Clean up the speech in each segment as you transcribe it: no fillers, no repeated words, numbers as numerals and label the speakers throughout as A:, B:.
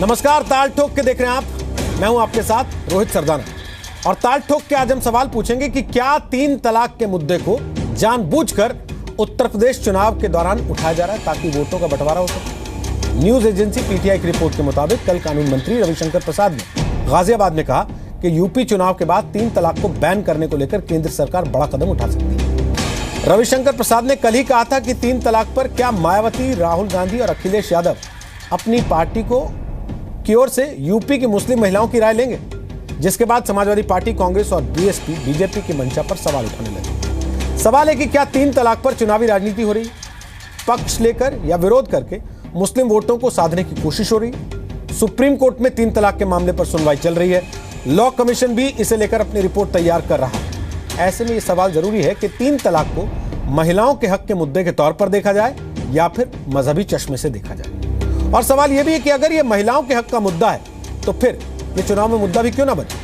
A: नमस्कार, ताल ठोक के देख रहे हैं आप। मैं हूं आपके साथ रोहित सरदाना। और ताल ठोक के आज हम सवाल पूछेंगे कि क्या 3 तलाक के मुद्दे को जानबूझकर उत्तर प्रदेश चुनाव के दौरान उठाया जा रहा है ताकि वोटों का बंटवारा हो सके। न्यूज एजेंसी पीटीआई की रिपोर्ट के मुताबिक कल कानून मंत्री रविशंकर प्रसाद ने गाजियाबाद में कहा कि यूपी चुनाव के बाद 3 तलाक को बैन करने को लेकर केंद्र सरकार बड़ा कदम उठा सकती है। रविशंकर प्रसाद ने कल ही कहा था कि 3 तलाक पर क्या मायावती, राहुल गांधी और अखिलेश यादव अपनी पार्टी की ओर से यूपी की मुस्लिम महिलाओं की राय लेंगे, जिसके बाद समाजवादी पार्टी, कांग्रेस और बीजेपी की मंशा पर सवाल उठाने लगे। सवाल है कि क्या 3 तलाक पर चुनावी राजनीति हो रही, पक्ष लेकर या विरोध करके मुस्लिम वोटों को साधने की कोशिश हो रही। सुप्रीम कोर्ट में 3 तलाक के मामले पर सुनवाई चल रही है। लॉ कमीशन भी इसे लेकर अपनी रिपोर्ट तैयार कर रहा है। ऐसे में यह सवाल जरूरी है कि 3 तलाक को महिलाओं के हक के मुद्दे के तौर पर देखा जाए या फिर मजहबी चश्मे से देखा जाए। और सवाल यह भी है कि अगर यह महिलाओं के हक का मुद्दा है तो फिर यह चुनाव में मुद्दा भी क्यों ना बने।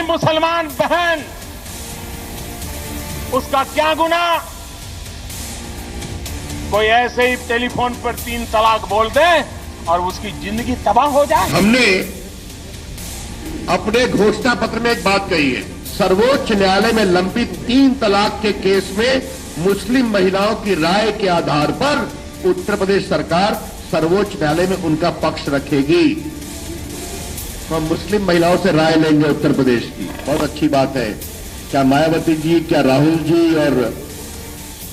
B: मुसलमान बहन, उसका क्या गुनाह? कोई ऐसे ही टेलीफोन पर 3 तलाक बोल दे और उसकी जिंदगी तबाह हो जाए।
C: हमने अपने घोषणा पत्र में एक बात कही है, सर्वोच्च न्यायालय में लंबित 3 तलाक के केस में मुस्लिम महिलाओं की राय के आधार पर उत्तर प्रदेश सरकार सर्वोच्च न्यायालय में उनका पक्ष रखेगी। हम मुस्लिम महिलाओं से राय लेंगे उत्तर प्रदेश की। बहुत अच्छी बात है। क्या मायावती जी, क्या राहुल जी और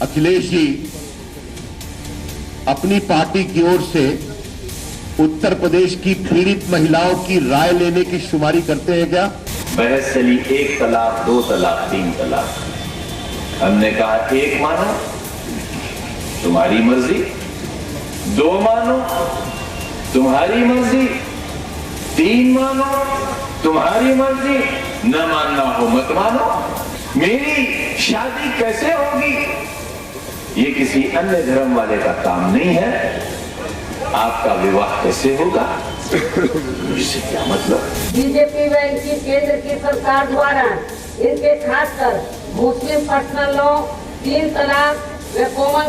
C: अखिलेश जी अपनी पार्टी की ओर से उत्तर प्रदेश की पीड़ित महिलाओं की राय लेने की शुमारी करते हैं क्या?
D: बहस चली 1 तलाक, 2 तलाक, 3 तलाक। हमने कहा 1 मानो, तुम्हारी मर्जी, 2 मानो, तुम्हारी मर्जी, 3 मानो, तुम्हारी मर्जी, न मानना हो मत मानो। मेरी शादी कैसे होगी? ये किसी अन्य धर्म वाले का काम नहीं है। आपका विवाह कैसे होगा? इससे क्या मतलब?
E: बीजेपी व इनकी केंद्र की सरकार द्वारा इनके खासकर मुस्लिम पर्सनल लॉ, 3 तलाक व कॉमन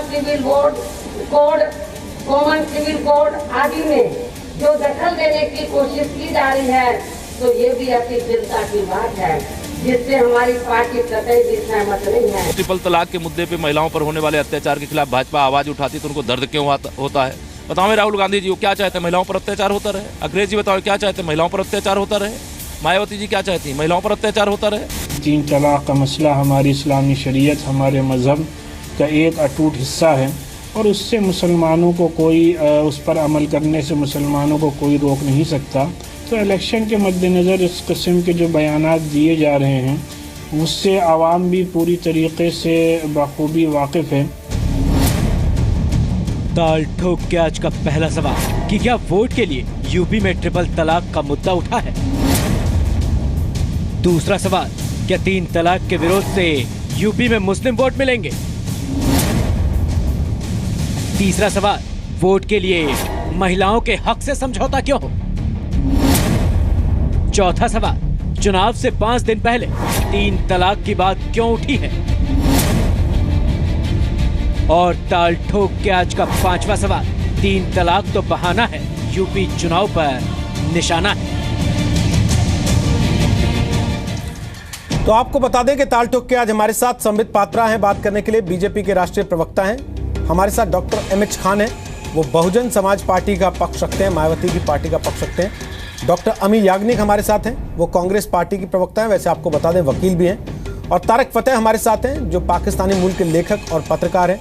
E: सिविल कोड आदि में जो दखल देने की कोशिश की जा रही है, तो ये भी अति चिंता की बात है, जिससे हमारी पार्टी कतई भी सहमत नहीं है।
F: ट्रिपल तलाक के मुद्दे पे महिलाओं पर होने वाले अत्याचार के खिलाफ भाजपा आवाज उठाती तो उनको दर्द क्यों होता है? बताओ राहुल गांधी जी, वो क्या चाहते हैं? महिलाओं पर अत्याचार होता रहे। अखिलेश जी बताओ क्या चाहते हैं? महिलाओं पर अत्याचार होता रहे। मायावती जी क्या चाहती है? महिलाओं पर अत्याचार होता रहे।
G: 3 तलाक का मसला हमारी इस्लामी शरीयत, हमारे मजहब का एक अटूट हिस्सा है और उससे मुसलमानों को कोई उस पर अमल करने से मुसलमानों को कोई रोक नहीं सकता। तो इलेक्शन के मद्देनज़र इस किस्म के जो बयानात दिए जा रहे हैं उससे आवाम भी पूरी तरीके से बखूबी वाकिफ़ है।
H: ताल ठोक के आज का पहला सवाल कि क्या वोट के लिए यूपी में ट्रिपल तलाक का मुद्दा उठा है? दूसरा सवाल, क्या 3 तलाक के विरोध से यूपी में मुस्लिम वोट मिलेंगे? तीसरा सवाल, वोट के लिए महिलाओं के हक से समझौता क्यों हो? चौथा सवाल, चुनाव से 5 दिन पहले 3 तलाक की बात क्यों उठी है? और ताल ठोक के आज का 5वां सवाल, 3 तलाक तो बहाना है, यूपी चुनाव पर निशाना है।
A: तो आपको बता दें कि ताल ठोक के आज हमारे साथ संबित पात्रा हैं बात करने के लिए। बीजेपी के राष्ट्रीय प्रवक्ता हैं। हमारे साथ डॉक्टर एमएच खान हैं, वो बहुजन समाज पार्टी का पक्ष रखते हैं, मायावती की पार्टी का पक्ष रखते हैं। डॉक्टर अमी याग्निक हमारे साथ हैं, वो कांग्रेस पार्टी की प्रवक्ता हैं, वैसे आपको बता दें वकील भी हैं। और तारक फतेह हमारे साथ हैं, जो पाकिस्तानी मूल के लेखक और पत्रकार हैं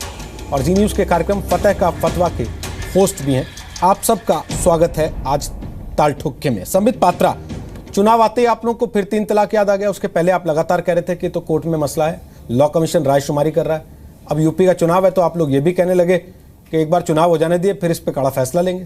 A: और जी न्यूज़ के कार्यक्रम फतेह का फतवा के होस्ट भी हैं। आप सबका स्वागत है आज ताल ठोक में। संबित पात्रा, चुनाव आते ही आप लोगों को फिर 3 तलाक याद आ गया? उसके पहले आप लगातार कह रहे थे कि तो कोर्ट में मसला है, लॉ कमीशन रायशुमारी कर रहा है। अब यूपी का चुनाव है तो आप लोग ये भी कहने लगे कि एक बार चुनाव हो जाने दिए फिर इस पे कड़ा फैसला लेंगे।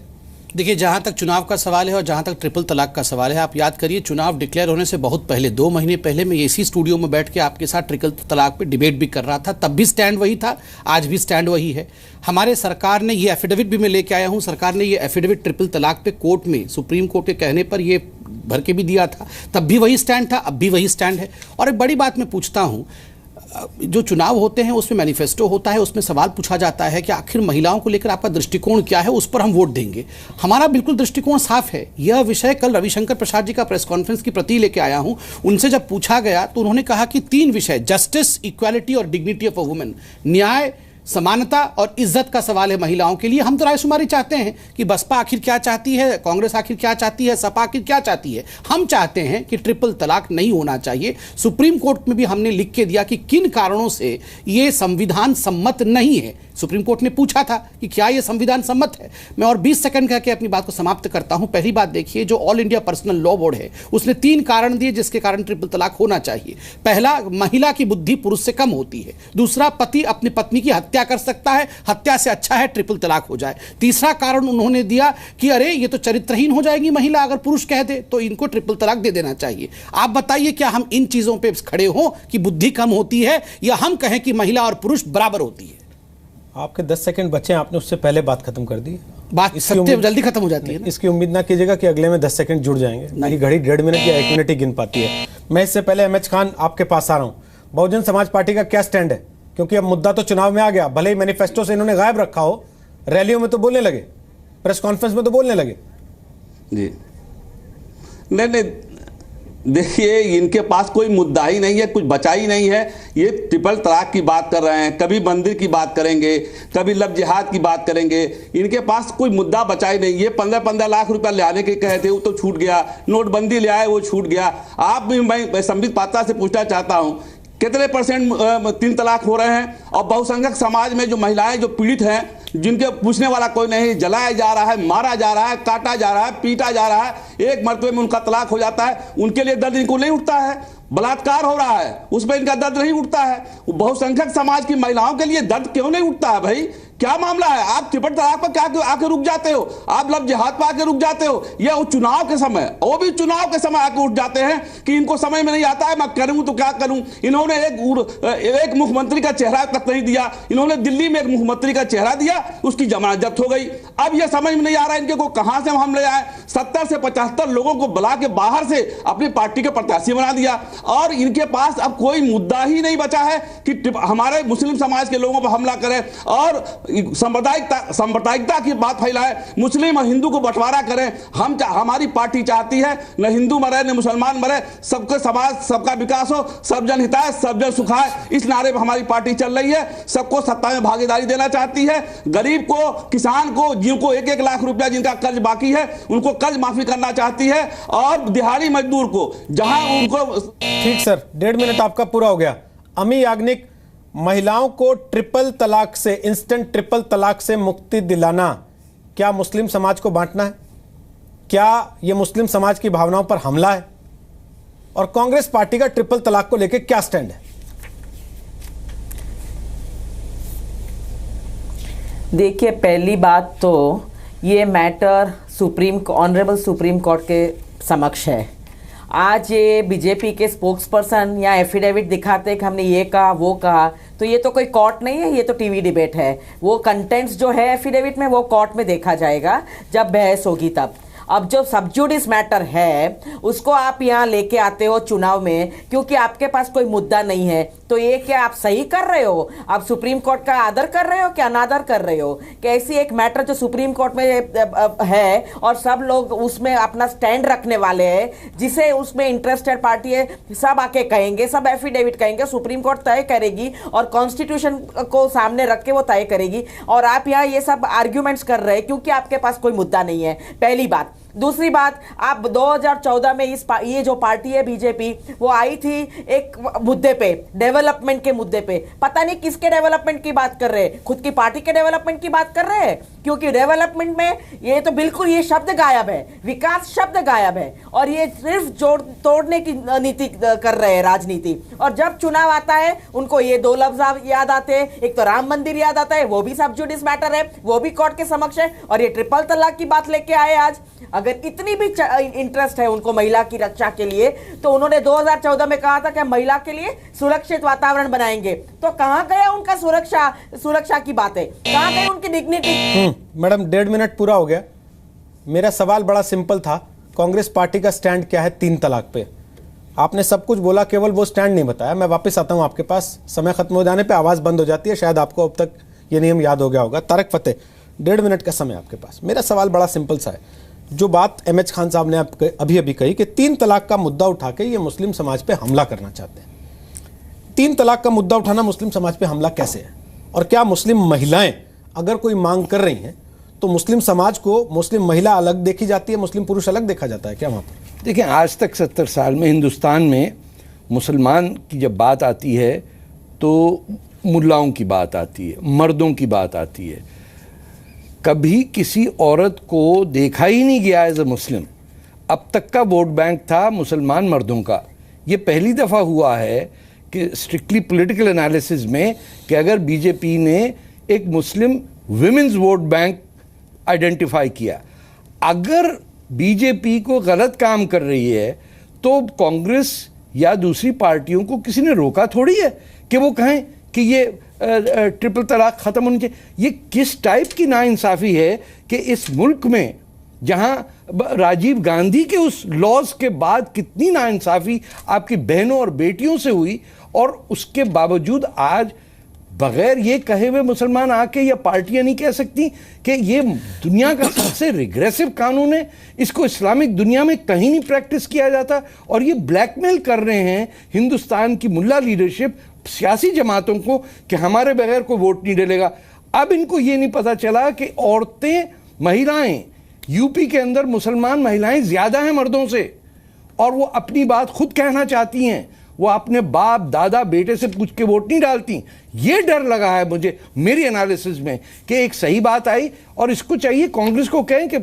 I: देखिए, जहाँ तक चुनाव का सवाल है और जहाँ तक ट्रिपल तलाक का सवाल है, आप याद करिए चुनाव डिक्लेयर होने से बहुत पहले 2 महीने पहले मैं इसी स्टूडियो में बैठ के आपके साथ ट्रिपल तलाक पे डिबेट भी कर रहा था। तब भी स्टैंड वही था, आज भी स्टैंड वही है। हमारे सरकार ने ये एफिडेविट भी मैं लेके आया हूँ, सरकार ने ये एफिडेविट ट्रिपल तलाक पे कोर्ट में सुप्रीम कोर्ट के कहने पर ये भर के भी दिया था। तब भी वही स्टैंड था, अब भी वही स्टैंड है। और एक बड़ी बात मैं पूछता हूँ, जो चुनाव होते हैं उसमें मैनिफेस्टो होता है, उसमें सवाल पूछा जाता है कि आखिर महिलाओं को लेकर आपका दृष्टिकोण क्या है, उस पर हम वोट देंगे। हमारा बिल्कुल दृष्टिकोण साफ है। यह विषय कल रविशंकर प्रसाद जी का प्रेस कॉन्फ्रेंस की प्रति लेके आया हूं। उनसे जब पूछा गया तो उन्होंने कहा कि 3 विषय, जस्टिस, इक्वालिटी और डिग्निटी ऑफ अ वुमन, न्याय, समानता और इज्जत का सवाल है महिलाओं के लिए। हम तो रायशुमारी चाहते हैं कि बसपा आखिर क्या चाहती है, कांग्रेस आखिर क्या चाहती है, सपा आखिर क्या चाहती है। हम चाहते हैं कि ट्रिपल तलाक नहीं होना चाहिए। सुप्रीम कोर्ट में भी हमने लिख के दिया कि किन कारणों से ये संविधान सम्मत नहीं है। सुप्रीम कोर्ट ने पूछा था कि क्या ये संविधान सम्मत है। मैं और 20 सेकंड कह के अपनी बात को समाप्त करता हूं। पहली बात देखिए, जो all India personal law board है उसने 3 कारण दिए जिसके कारण ट्रिपल तलाक होना चाहिए। पहला, महिला की बुद्धि पुरुष से कम होती है। दूसरा, पति अपनी पत्नी की हत्या कर सकता है, हत्या से अच्छा है ट्रिपल तलाक हो जाए। तीसरा कारण उन्होंने दिया कि अरे ये तो चरित्रहीन हो जाएगी महिला अगर पुरुष कह दे, तो इनको ट्रिपल तलाक दे देना चाहिए। आप बताइए, क्या हम इन चीजों पे खड़े हों कि बुद्धि कम होती है, या हम कहें कि महिला और पुरुष बराबर होती है?
A: आपके 10 सेकंड बचे, आपने उससे पहले बात खत्म कर दी।
I: बात सत्य जल्दी खत्म हो जाती है ना?
A: इसकी उम्मीद ना कीजिएगा कि अगले में 10 सेकंड जुड़ जाएंगे। मेरी घड़ी 1.5 मिनट या 1 मिनट ही गिन पाती है। मैं इससे पहले एमएच खान आपके पास आ रहा हूँ। बहुजन समाज पार्टी का क्या स्टैंड है? क्योंकि अब मुद्दा तो चुनाव में आ गया, भले ही मैनिफेस्टो से इन्होंने गायब रखा हो, रैलियों में तो बोलने लगे, प्रेस कॉन्फ्रेंस में तो बोलने लगे।
J: जी नहीं, देखिए इनके पास कोई मुद्दा ही नहीं है, कुछ बचा ही नहीं है। ये ट्रिपल तलाक की बात कर रहे हैं, कभी मंदिर की बात करेंगे, कभी लव जिहाद की बात करेंगे। इनके पास कोई मुद्दा बचा ही नहीं। ये 15-15 लाख रुपया ले आने के कहे थे, वो तो छूट गया। नोटबंदी ले आए, वो छूट गया। आप भी, मैं संबित पात्रा से पूछना चाहता हूँ, कितने परसेंट 3 तलाक हो रहे हैं? और बहुसंख्यक समाज में जो महिलाएं जो पीड़ित हैं, जिनके पूछने वाला कोई नहीं, जलाया जा रहा है, मारा जा रहा है, काटा जा रहा है, पीटा जा रहा है, एक मरतबे में उनका तलाक हो जाता है, उनके लिए दर्द इनको नहीं उठता है। बलात्कार हो रहा है, उसमें इनका दर्द नहीं उठता है। बहुसंख्यक समाज की महिलाओं के लिए दर्द क्यों नहीं उठता है? भाई क्या मामला है? आप ट्रिपल तलाक पर क्या आके रुक जाते हो? आप लव जिहाद पर आके रुक जाते हो? या चुनाव के समय, वो भी चुनाव के समय आके उठ जाते हैं कि इनको समझ में नहीं आता है मैं करूं तो क्या करूं। इन्होंने एक मुख्यमंत्री का चेहरा तक नहीं दिया। इन्होंने दिल्ली में एक मुख्यमंत्री का चेहरा दिया, उसकी जमानत जब्त हो गई। अब यह समझ में नहीं आ रहा है इनके को कहां से हम ले आए। 70 से 75 लोगों को बुला के बाहर से अपनी पार्टी के प्रत्याशी बना दिया, और इनके पास अब कोई मुद्दा ही नहीं बचा है कि हमारे मुस्लिम समाज के लोगों पर हमला करें और सांप्रदायिकता की बात फैलाए, मुस्लिम और हिंदू को बंटवारा करें। हमारी पार्टी चाहती है न हिंदू मरे न मुसलमान मरे, सबके समाज, सबका विकास हो, सब जन हिताय, सब जन सुखाय। इस नारे पर हमारी पार्टी चल रही है। सबको सत्ता में भागीदारी देना चाहती है। गरीब को, किसान को, जिनको 1-1 लाख रुपया जिनका कर्ज बाकी है, उनको कर्ज माफी करना चाहती है। और दिहाड़ी मजदूर को जहां उनको।
A: ठीक सर, 1.5 मिनट आपका पूरा हो गया। अमी याग्निक, महिलाओं को ट्रिपल तलाक से, इंस्टेंट ट्रिपल तलाक से मुक्ति दिलाना क्या मुस्लिम समाज को बांटना है? क्या यह मुस्लिम समाज की भावनाओं पर हमला है? और कांग्रेस पार्टी का ट्रिपल तलाक को लेकर क्या स्टैंड है?
K: देखिए, पहली बात तो ये मैटर ऑनरेबल सुप्रीम कोर्ट के समक्ष है। आज ये बीजेपी के स्पोक्स पर्सन या एफिडेविट दिखाते हैं कि हमने ये कहा वो कहा, तो ये तो कोई कोर्ट नहीं है, ये तो टीवी डिबेट है। वो कंटेंट्स जो है एफिडेविट में वो कोर्ट में देखा जाएगा जब बहस होगी तब। अब जो सबजुडिस मैटर है उसको आप यहाँ लेके आते हो चुनाव में, क्योंकि आपके पास कोई मुद्दा नहीं है। तो ये क्या आप सही कर रहे हो? आप सुप्रीम कोर्ट का आदर कर रहे हो कि अनादर कर रहे हो? कि ऐसी एक मैटर जो सुप्रीम कोर्ट में है और सब लोग उसमें अपना स्टैंड रखने वाले हैं, जिसे उसमें इंटरेस्टेड पार्टी है, सब आके कहेंगे, सब एफिडेविट कहेंगे, सुप्रीम कोर्ट तय करेगी और कॉन्स्टिट्यूशन को सामने रख के वो तय करेगी। और आप यहाँ ये सब आर्ग्यूमेंट्स कर रहे हैं क्योंकि आपके पास कोई मुद्दा नहीं है। पहली बात। दूसरी बात, आप 2014 में ये जो पार्टी है बीजेपी, वो आई थी एक मुद्दे पे, डेवलपमेंट के मुद्दे पे। पता नहीं किसके डेवलपमेंट की बात कर रहे हैं, खुद की पार्टी के डेवलपमेंट की बात कर रहे हैं, क्योंकि डेवलपमेंट में ये तो बिल्कुल ये शब्द गायब है, विकास शब्द गायब है, और ये सिर्फ जोड़ तोड़ने की नीति कर रहे हैं, राजनीति। और जब चुनाव आता है उनको ये दो लफ्ज याद आते हैं, एक तो राम मंदिर याद आता है, वो भी सब जुडिस मैटर है, वो भी कोर्ट के समक्ष है, और ये ट्रिपल तलाक की बात लेके आए आज। अगर इतनी भी इंटरेस्ट है उनको महिला की रक्षा के लिए, तो उन्होंने 2014 में कहा था कि महिला के लिए सुरक्षित वातावरण बनाएंगे। तो कहां गया उनका सुरक्षा की बातें, कहां गई उनकी डिग्निटी?
A: मैडम 1.5 मिनट पूरा हो गया। मेरा सवाल बड़ा सिंपल था, कांग्रेस पार्टी का स्टैंड क्या है 3 तलाक पे? आपने सब कुछ बोला, केवल वो स्टैंड नहीं बताया। मैं वापस आता हूं आपके पास, समय खत्म हो जाने पे आवाज बंद हो जाती है, शायद आपको अब तक ये नियम याद हो गया होगा। तारक फतेह, 1.5 मिनट का समय आपके पास। मेरा सवाल बड़ा सिंपल सा है, जो बात एमएच खान साहब ने अभी अभी कही कि 3 तलाक का मुद्दा उठा के ये मुस्लिम समाज पे हमला करना चाहते हैं। 3 तलाक का मुद्दा उठाना मुस्लिम समाज पे हमला कैसे है? और क्या मुस्लिम महिलाएं अगर कोई मांग कर रही हैं तो मुस्लिम समाज को मुस्लिम महिला अलग देखी जाती है, मुस्लिम पुरुष अलग देखा जाता है क्या वहाँ पर?
L: देखिए, आज तक 70 साल में हिंदुस्तान में मुसलमान की जब बात आती है तो मुल्लाओं की बात आती है, मर्दों की बात आती है। कभी किसी औरत को देखा ही नहीं गया एज ए मुस्लिम। अब तक का वोट बैंक था मुसलमान मर्दों का। ये पहली दफ़ा हुआ है कि स्ट्रिक्टली पॉलिटिकल एनालिसिस में कि अगर बीजेपी ने एक मुस्लिम विमेंस वोट बैंक आइडेंटिफाई किया। अगर बीजेपी को गलत काम कर रही है तो कांग्रेस या दूसरी पार्टियों को किसी ने रोका थोड़ी है कि वो कहें कि ये ट्रिपल तलाक खत्म होनी चाहिए। ये किस टाइप की नाइंसाफ़ी है कि इस मुल्क में जहां राजीव गांधी के उस लॉज के बाद कितनी नाइंसाफ़ी आपकी बहनों और बेटियों से हुई, और उसके बावजूद आज बगैर ये कहे हुए मुसलमान आके या पार्टियां नहीं कह सकती कि ये दुनिया का सबसे रिग्रेसिव कानून है, इसको इस्लामिक दुनिया में कहीं नहीं प्रैक्टिस किया जाता। और ये ब्लैकमेल कर रहे हैं हिंदुस्तान की मुल्ला लीडरशिप सियासी जमातों को कि हमारे बगैर कोई वोट नहीं डलेगा। अब इनको ये नहीं पता चला कि औरतें, महिलाएं, यूपी के अंदर मुसलमान महिलाएं ज़्यादा हैं मर्दों से, और वो अपनी बात खुद कहना चाहती हैं। वो अपने बाप, दादा, बेटे से पूछ के वोट नहीं डालती। ये डर लगा है मुझे मेरी एनालिसिस में कि एक सही बात आई, और इसको चाहिए कांग्रेस को कहें कि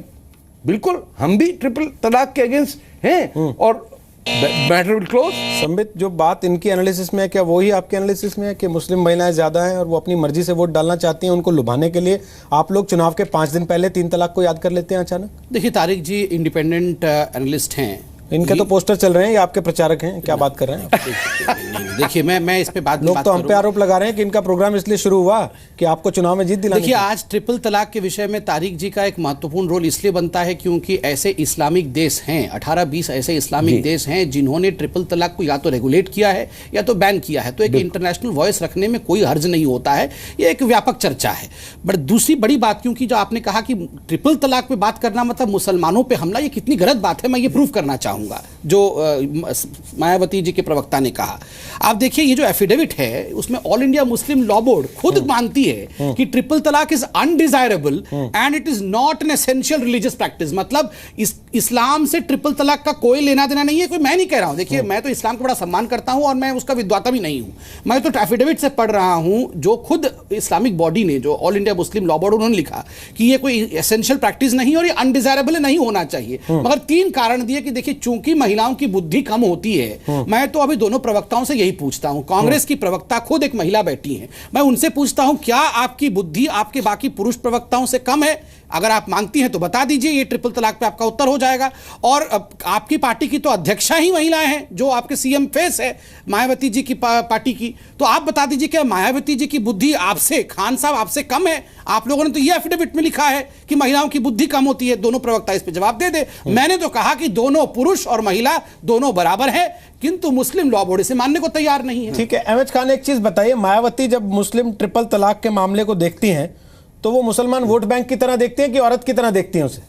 L: बिल्कुल हम भी ट्रिपल तलाक के अगेंस्ट हैं और मैटर विल क्लोज।
A: संबित, जो बात इनकी एनालिसिस में है, क्या वही आपके एनालिसिस में है कि मुस्लिम महिलाएं ज्यादा हैं और वो अपनी मर्जी से वोट डालना चाहती हैं? उनको लुभाने के लिए आप लोग चुनाव के 5 दिन पहले 3 तलाक को याद कर लेते हैं अचानक?
I: देखिए तारिक जी इंडिपेंडेंट एनालिस्ट हैं,
A: इनके तो पोस्टर चल रहे हैं, ये आपके प्रचारक हैं, क्या बात कर रहे हैं?
I: देखिए मैं इस पे बात
A: लोग तो हम पे आरोप लगा रहे हैं कि इनका प्रोग्राम इसलिए शुरू हुआ कि आपको चुनाव में जीत दिलानी।
I: देखिए आज ट्रिपल तलाक के विषय में तारिक जी का एक महत्वपूर्ण रोल इसलिए बनता है क्योंकि ऐसे इस्लामिक देश हैं, 18-20 ऐसे इस्लामिक देश हैं जिन्होंने ट्रिपल तलाक को या तो रेगुलेट किया है या तो बैन किया है। तो एक इंटरनेशनल वॉइस रखने में कोई हर्ज नहीं होता है, ये एक व्यापक चर्चा है। बट दूसरी बड़ी बात, क्योंकि जो आपने कहा कि ट्रिपल तलाक पे बात करना मतलब मुसलमानों पे हमला, ये कितनी गलत बात है, मैं ये प्रूव करना चाहूंगा जो मायावती जी के प्रवक्ता ने कहा। आप देखिए ये जो एफिडेविट है उसमें all India Muslim law board खुद मानती है कि ट्रिपल तलाक is undesirable and it is not an essential religious practice. मतलब इस्लाम से ट्रिपल तलाक का कोई लेना देना नहीं है। कोई मैं नहीं कह रहा हूं, देखिए मैं तो इस्लाम को बड़ा सम्मान करता हूं और मैं उसका विद्वाता भी नहीं हूं, मैं तो एफिडेविट से पढ़ रहा हूं जो खुद इस्लामिक बॉडी ने, जो all India Muslim law board, उन्होंने लिखा कि ये कोई एसेंशियल प्रैक्टिस नहीं और ये अनडिजायरेबल नहीं होना चाहिए। मगर 3 कारण दिए कि देखिए चूंकि महिलाओं की बुद्धि कम होती है। मैं तो अभी दोनों प्रवक्ताओं से यही पूछता हूं, कांग्रेस की प्रवक्ता खुद एक महिला बैठी हैं, मैं उनसे पूछता हूं क्या आपकी बुद्धि आपके बाकी पुरुष प्रवक्ताओं से कम है? अगर आप मानती हैं तो बता दीजिए, ये ट्रिपल तलाक पे आपका उत्तर हो जाएगा। और आपकी पार्टी की तो अध्यक्षा ही महिलाएं हैं, जो आपके सीएम फेस है मायावती जी की पार्टी की, तो आप बता दीजिए क्या मायावती जी की बुद्धि आपसे, खान साहब आपसे कम है? आप लोगों ने तो ये एफिडेविट में लिखा है कि महिलाओं की बुद्धि कम होती है। दोनों प्रवक्ता इस पे जवाब दे दे। मैंने तो कहा कि दोनों पुरुष और महिला दोनों बराबर है, किंतु मुस्लिम लॉ बोर्ड इसे मानने को तैयार नहीं है।
A: ठीक है, एमएच खान एक चीज बताइए, मायावती जब मुस्लिम ट्रिपल तलाक के मामले को देखती हैं तो वो मुसलमान वोट बैंक की तरह देखते हैं कि औरत की तरह देखती हैं उसे?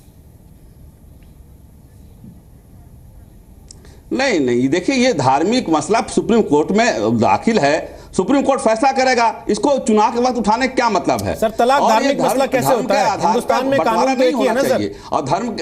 J: नहीं, देखिए ये धार्मिक मसला सुप्रीम कोर्ट में दाखिल है, सुप्रीम कोर्ट फैसला करेगा। इसको चुनाव के वक्त उठाने क्या मतलब है?
A: सर तलाक धार्मिक मसला कैसे होता है? हिंदुस्तान में कानून तो एक ही है ना सर।
J: और धर्म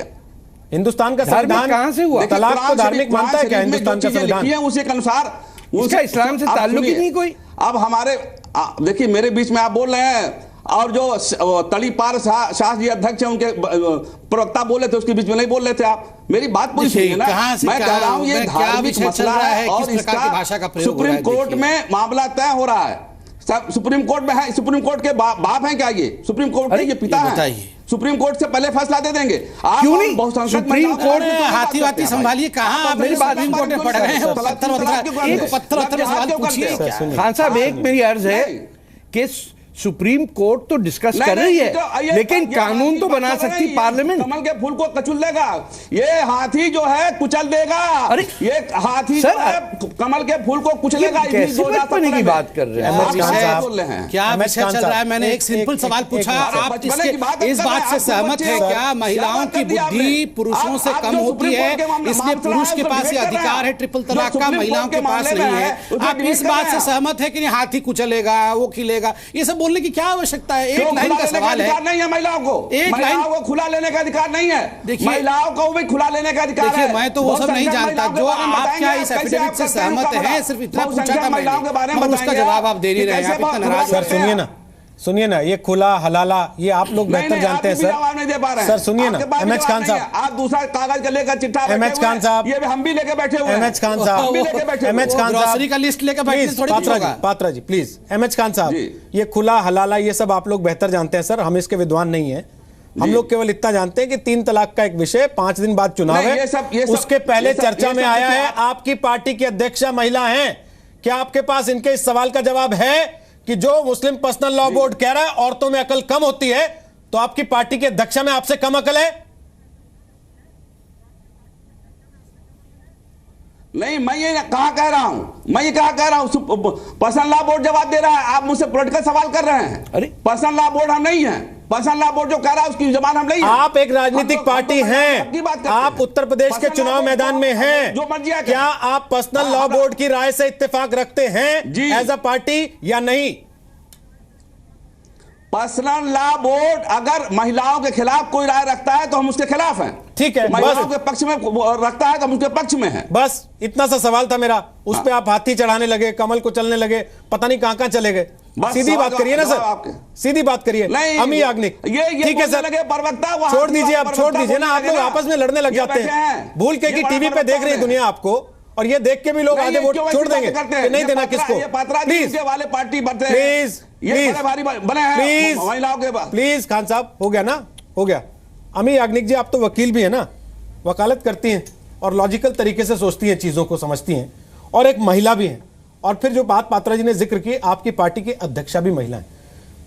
A: हिंदुस्तान का संविधान
L: कहां से हुआ?
A: तलाक को धार्मिक मानता है क्या हिंदुस्तान का संविधान?
J: उसी के अनुसार
L: उसका इस्लाम से ताल्लुक ही नहीं कोई।
J: अब हमारे देखिए मेरे बीच में आप बोल रहे हैं, और जो तलीपार शाह जी अध्यक्ष हैं उनके प्रवक्ता बोले थे उसके बीच में नहीं बोल रहे थे आप। मेरी बात पूरी सुनिए ना, मैं कह रहा हूं ये धार्मिक मसला है और इसका सुप्रीम कोर्ट में मामला तय हो रहा है। सुप्रीम कोर्ट में है, सुप्रीम कोर्ट के बाप हैं क्या ये? सुप्रीम कोर्ट के ये पिता हैं। सुप्रीम कोर्ट से पहले फैसला दे देंगे।
L: क्यों नहीं? सुप्रीम कोर्ट में
I: हाथी वाती संभालिए, कहाँ आप मेरी बात सुप्रीम कोर्ट में पढ़ रहे हैं? पत्थर सवाल पूछिए।
L: खान साहब एक मेरी अर्ज है कि सुप्रीम कोर्ट तो डिस्कस कर रही है, लेकिन कानून तो बना सकती पार्लियामेंट।
J: कमल के फूल को कुचल देगा ये हाथी, जो है कुचल देगा। अरे ये हाथी जो है कमल के फूल को कुचलेगा।
L: कैसे बचपने की बात कर रहे
I: हैं? क्या विषय चल रहा है? मैंने एक सिंपल सवाल पूछा, आप इस बात से सहमत है क्या महिलाओं की बुद्धि पुरुषों से कम होती है, इसलिए पुरुष के पास ये अधिकार है ट्रिपल तलाक का, महिलाओं के पास नहीं है? आप इस बात से सहमत है कि हाथी कुचलेगा, वो खिलेगा, ये सब बोलने की क्या आवश्यकता है? एक लाइन का सवाल है।
J: नहीं है महिलाओं को, महिलाओं को खुला लेने का अधिकार नहीं है। देखिए महिलाओं को भी खुला लेने का अधिकार है।
I: मैं तो वो सब नहीं जानता जो आप क्या इस एफिडेविट से सहमत हैं, सिर्फ इतना पूछा था मैंने, मगर उसका जवाब आप दे नहीं रहे हैं। आप इतना नाराज।
A: सर सुनिए ना, ये खुला हलाला ये आप लोग बेहतर जानते हैं सर।
J: नहीं दे पा रहे हैं
A: सर सुनिए ना, एमएच खान साहब,
J: आप दूसरा कागज का लेकर चिट्ठा,
A: एमएच खान साहब,
J: ये हम भी लेके बैठे हुए हैं।
A: एमएच खान साहब, एमएच खान साहब
I: का लिस्ट लेकर बैठे थोड़ी
A: पात्रा जी प्लीज। एमएच खान साहब, ये खुला हलाला ये सब आप लोग बेहतर जानते हैं सर, हम इसके विद्वान नहीं है। हम लोग केवल इतना जानते हैं कि 3 तलाक का एक विषय 5 दिन बाद चुनाव है, उसके पहले चर्चा में आया है। आपकी पार्टी की अध्यक्षा महिला हैं, क्या आपके पास इनके इस सवाल का जवाब है कि जो मुस्लिम पर्सनल लॉ बोर्ड कह रहा है औरतों में अकल कम होती है, तो आपकी पार्टी के अध्यक्षा में आपसे कम अकल है?
J: नहीं, मैं ये कहां कह रहा हूं, मैं ये कहां कह रहा हूं? पर्सनल लॉ बोर्ड जवाब दे रहा है, आप मुझसे पॉलिटिकल सवाल कर रहे हैं। अरे पर्सनल लॉ बोर्ड हम नहीं है, पर्सनल लॉ बोर्ड जो कह रहा है उसकी जबान हम नहीं है।
A: आप एक राजनीतिक पार्टी हैं, आप उत्तर प्रदेश के चुनाव मैदान में हैं,
J: जो मर्जी है।
A: क्या आप पर्सनल लॉ बोर्ड की राय से इत्तेफाक रखते हैं एज अ पार्टी या नहीं?
J: पर्सनल लॉ बोर्ड अगर महिलाओं के खिलाफ कोई राय रखता है तो हम उसके खिलाफ हैं।
A: ठीक है,
J: महिलाओं के पक्ष में रखता है तो हम उसके पक्ष में हैं।
A: बस इतना सा सवाल था मेरा, उस पे आप हाथी चढ़ाने लगे, कमल को चलने लगे, पता नहीं कहां कहां चले गए। सीधी बात करिए ना सर, सीधी बात करिए। अमी याग्निक, ठीक है सर, छोड़ दीजिए, अब छोड़ दीजिए ना, आप लोग आपस में लड़ने लग जाते हैं भूल के कि टीवी पे देख रही है दुनिया आपको, और ये देख के भी लोग आधे वोट छोड़ देंगे कि नहीं देना किसको। प्लीज
J: वाले पार्टी
A: प्लीज प्लीज खान साहब, हो गया ना, हो गया। अमी याग्निक जी, आप तो वकील भी है ना, वकालत करती हैं और लॉजिकल तरीके से सोचती हैं, चीजों को समझती हैं, और एक महिला भी हैं। और फिर जो बात पात्रा जी ने जिक्र की, आपकी पार्टी की अध्यक्षा भी महिला है,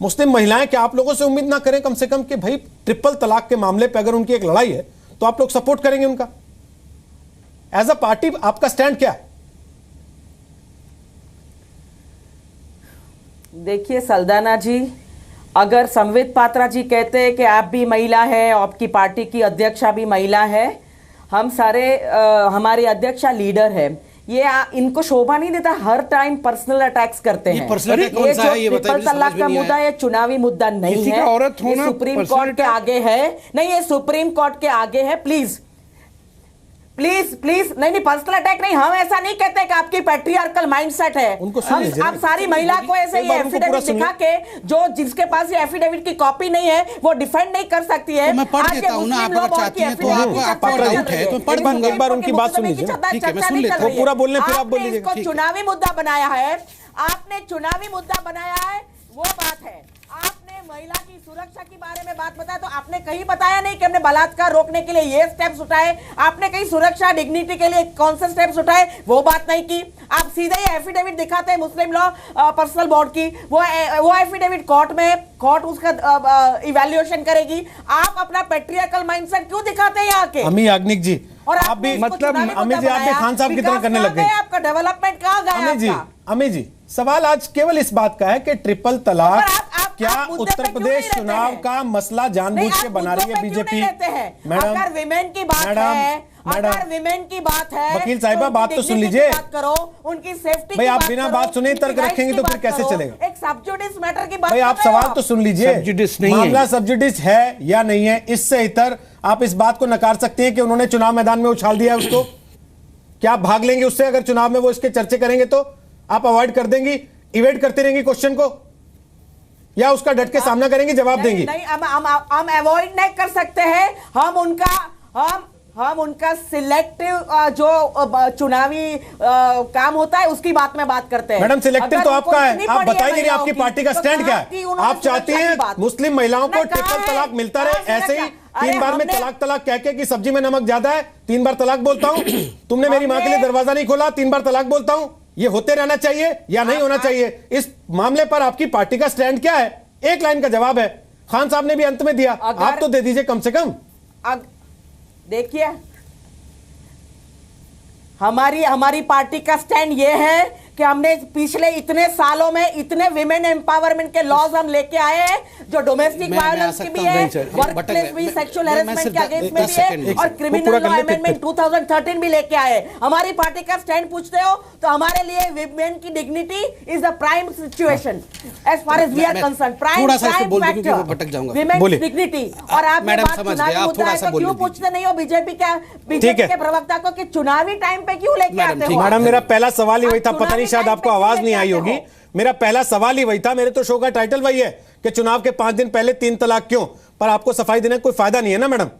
A: मुस्लिम महिलाएं, क्या आप लोगों से उम्मीद ना करें कम से कम कि भाई ट्रिपल तलाक के मामले पे अगर उनकी एक लड़ाई है तो आप लोग सपोर्ट करेंगे उनका? एज अ पार्टी आपका स्टैंड क्या है?
K: देखिए सल्दाना जी, अगर संवित पात्रा जी कहते हैं कि आप भी महिला है, आपकी पार्टी की अध्यक्षा भी महिला है, हम सारे हमारी अध्यक्षा लीडर है, ये इनको शोभा नहीं देता हर टाइम पर्सनल अटैक्स करते हैं।
I: ये जो
K: ट्रिपल तलाक का मुद्दा ये चुनावी मुद्दा नहीं है,
L: औरत होना
K: सुप्रीम कोर्ट के आगे है। नहीं, ये सुप्रीम कोर्ट के आगे है। प्लीज प्लीज प्लीज, नहीं पर्सनल अटैक नहीं, हम ऐसा नहीं कहते कि आपकी पैट्रियार्कल माइंडसेट है। हम आप सारी महिला को ऐसे ये एफिडेविट दिखा के, जो जिसके पास ये एफिडेविट की कॉपी नहीं है वो डिफेंड नहीं कर सकती है।
I: मैं पढ़ देता हूं ना, आप अगर चाहती हैं तो आप पढ़ दूंगा,
A: एक बार उनकी बात सुन लीजिए।
K: ठीक है, मैं सुन लेता हूं,
A: पूरा बोलने फिर आप बोल लीजिए।
K: इसको चुनावी मुद्दा बनाया है, आपने चुनावी मुद्दा बनाया है, वो बात है। आपने महिला की सुरक्षा के बारे में बात बताया तो आपने कहीं बताया नहीं कि हमने बलात्कार रोकने के लिए ये स्टेप्स उठाए, आपने कहीं सुरक्षा डिग्निटी के लिए कौन से स्टेप्स उठाए, वो बात नहीं की। आप सीधे ही एफिडेविट दिखाते हैं मुस्लिम लॉ पर्सनल बोर्ड की, वो एफिडेविट कोर्ट में, कोर्ट उसका इवैल्यूएशन करेगी। आप अपना पैट्रियार्कल माइंडसेट क्यों दिखाते हैं यहाँ के?
A: अमी याग्निक जी,
K: और
A: आप भी मतलब अमी जी, आप भी खान साहब की तरह करने लग गए।
K: आपका डेवलपमेंट कहाँ गया?
A: अमी जी, सवाल आज केवल इस बात का है कि ट्रिपल तलाक क्या उत्तर प्रदेश चुनाव का मसला जानबूझ के बना रही है बीजेपी?
K: मैडम, अगर विमेन की बात है, अगर विमेन की बात है,
A: वकील साहिबा बात तो सुन लीजिए,
K: बात करो उनकी सेफ्टी।
A: भाई आप बिना बात सुने तर्क रखेंगे तो फिर कैसे चलेगा?
K: एक सबजुडिस मैटर की बात,
A: भाई आप सवाल तो सुन लीजिए,
L: सबजुडिस नहीं है,
A: मामला सबजुडिस है या नहीं है, इससे इतर आप इस बात को नकार सकते हैं कि उन्होंने चुनाव मैदान में उछाल दिया उसको? क्या आप भाग लेंगे उससे? अगर चुनाव में वो इसके चर्चे करेंगे तो आप अवॉइड कर देंगी, इवेट करते रहेंगे क्वेश्चन को, या उसका डट के सामना करेंगे, जवाब देंगी?
K: नहीं, हम अवॉइड नहीं कर सकते हैं। हम उनका सिलेक्टिव जो चुनावी काम होता है उसकी बात करते हैं।
A: मैडम, सिलेक्टिव तो आपका है, आप बता ही नहीं रहे आपकी पार्टी का स्टैंड क्या है। आप चाहती हैं मुस्लिम महिलाओं को ट्रिपल तलाक मिलता रहे, ऐसे ही 3 बार में तलाक कह के कि सब्जी में नमक ज्यादा है, 3 बार तलाक बोलता हूं, तुमने मेरी मां के लिए दरवाजा नहीं खोला, 3 बार तलाक बोलता हूं। ये होते रहना चाहिए या नहीं होना चाहिए? इस मामले पर आपकी पार्टी का स्टैंड क्या है? एक लाइन का जवाब है, खान साहब ने भी अंत में दिया, आप तो दे दीजिए कम से कम।
K: देखिए, हमारी पार्टी का स्टैंड ये है कि हमने पिछले इतने सालों में इतने विमेन एम्पावरमेंट के लॉज हम लेके आए हैं, जो डोमेस्टिक वायलेंस की भी है, वर्कप्लेस भी, सेक्सुअल हैरेसमेंट के अगेंस्ट में भी है, और क्रिमिनल लॉ अमेंडमेंट 2013 भी लेके आए। हमारी पार्टी का स्टैंड पूछते हो तो हमारे लिए विमेन की dignity is the prime situation as far as we are concern, prime factor women dignity. और आप चुनावी मुद्दा है तो क्यों पूछते नहीं हो बीजेपी के प्रवक्ता को कि चुनावी टाइम पे क्यों लेके आते हो?
A: मैडम, मेरा पहला सवाल ही वही था, पता नहीं शायद आपको आवाज नहीं आई होगी, मेरा पहला सवाल ही वही था। मेरे तो शो का टाइटल वही है कि चुनाव के 5 दिन पहले 3 तलाक क्यों, पर आपको सफाई देने का कोई फायदा नहीं है ना मैडम।